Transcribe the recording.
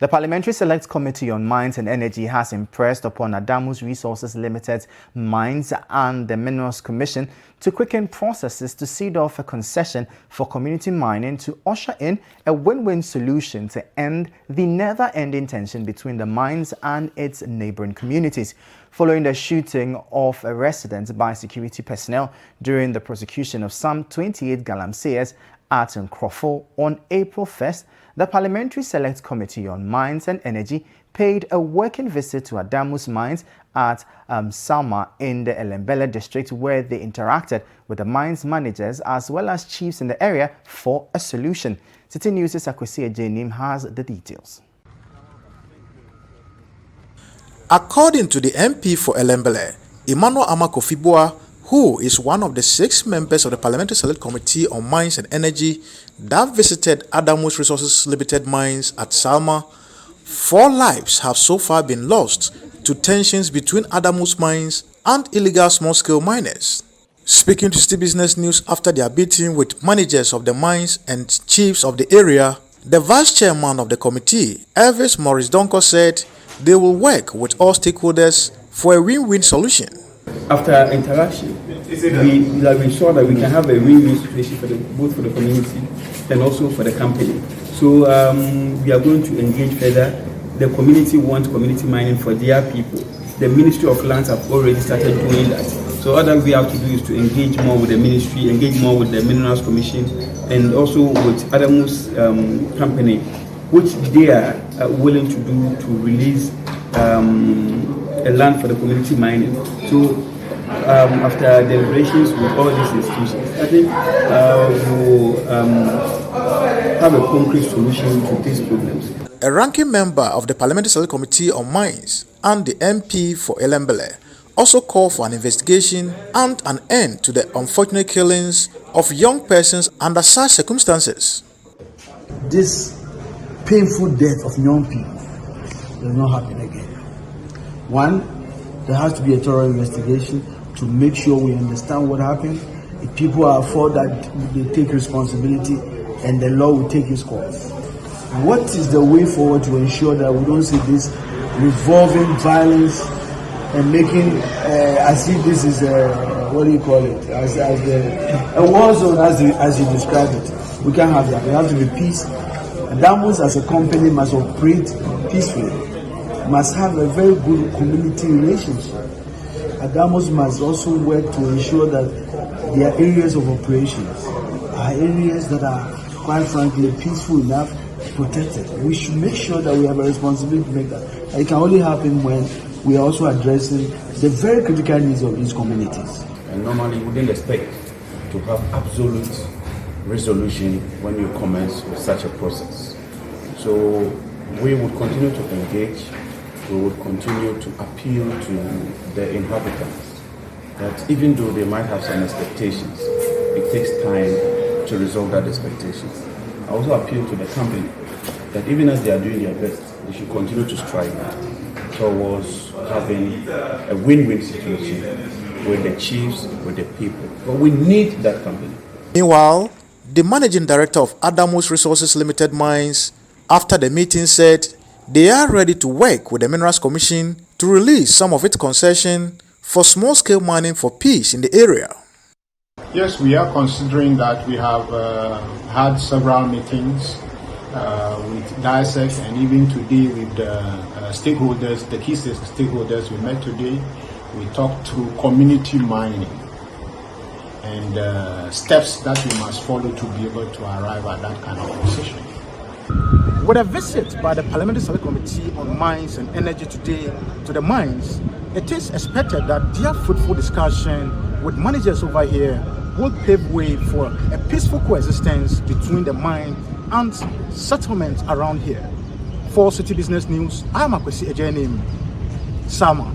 The Parliamentary Select Committee on Mines and Energy has impressed upon Adamus Resources Limited Mines and the Minerals Commission to quicken processes to cede off a concession for community mining to usher in a win-win solution to end the never-ending tension between the mines and its neighboring communities. Following the shooting of a resident by security personnel during the prosecution of some 28 galamseyers at Nkroful on April 1st, the Parliamentary Select Committee on Mines and Energy paid a working visit to Adamus Mines at Salma in the Elembele district, where they interacted with the mines managers as well as chiefs in the area for a solution. City News' Annim has the details. According to the MP for Elembele, Kofi-Buah, who is one of the 6 members of the Parliamentary Select Committee on Mines and Energy that visited Adamus Resources Limited Mines at Salma, 4 lives have so far been lost to tensions between Adamus Mines and illegal small-scale miners. Speaking to City Business News after their meeting with managers of the mines and chiefs of the area, the vice chairman of the committee, Elvis Morris Donko, said they will work with all stakeholders for a win-win solution. After interaction, we saw that we can have a win-win situation both for the community and also for the company. So we are going to engage further. The community wants community mining for their people. The Ministry of Lands have already started doing that. So all that we have to do is to engage more with the ministry, engage more with the Minerals Commission, and also with Adamus company, which they are willing to do to release a land for the community mining. So after deliberations with all these institutions, I think we'll have a concrete solution to these problems. A ranking member of the Parliamentary Select Committee on Mines and the MP for Elembele also called for an investigation and an end to the unfortunate killings of young persons under such circumstances. This painful death of young people will not happen again. One, there has to be a thorough investigation to make sure we understand what happened. If people are at fault, that they take responsibility and the law will take its course. What is the way forward to ensure that we don't see this revolving violence and making as if this is a war zone as you described it? We can't have that. We have to be peace. Adamus as a company must operate peacefully, must have a very good community relationship. Adamus must also work to ensure that their areas of operations are areas that are, quite frankly, peaceful enough, protected. We should make sure that we have a responsibility to make that. It can only happen when we are also addressing the very critical needs of these communities. And normally we wouldn't expect to have absolute resolution when you commence with such a process. So we would continue to engage. We would continue to appeal to the inhabitants that even though they might have some expectations, it takes time to resolve that expectations. I also appeal to the company that even as they are doing their best, they should continue to strive towards having a win-win situation with the chiefs, with the people. But we need that company. Meanwhile, the managing director of Adamus Resources Limited Mines, after the meeting, said they are ready to work with the Minerals Commission to release some of its concession for small-scale mining for peace in the area. Yes, we are considering that. We have had several meetings with DISEC and even today with the stakeholders, the key stakeholders we met today. We talked through community mining and steps that we must follow to be able to arrive at that kind of position. With a visit by the Parliamentary Select Committee on Mines and Energy today to the mines, it is expected that their fruitful discussion with managers over here will pave way for a peaceful coexistence between the mine and settlements around here. For City Business News, I am Annim, Salma.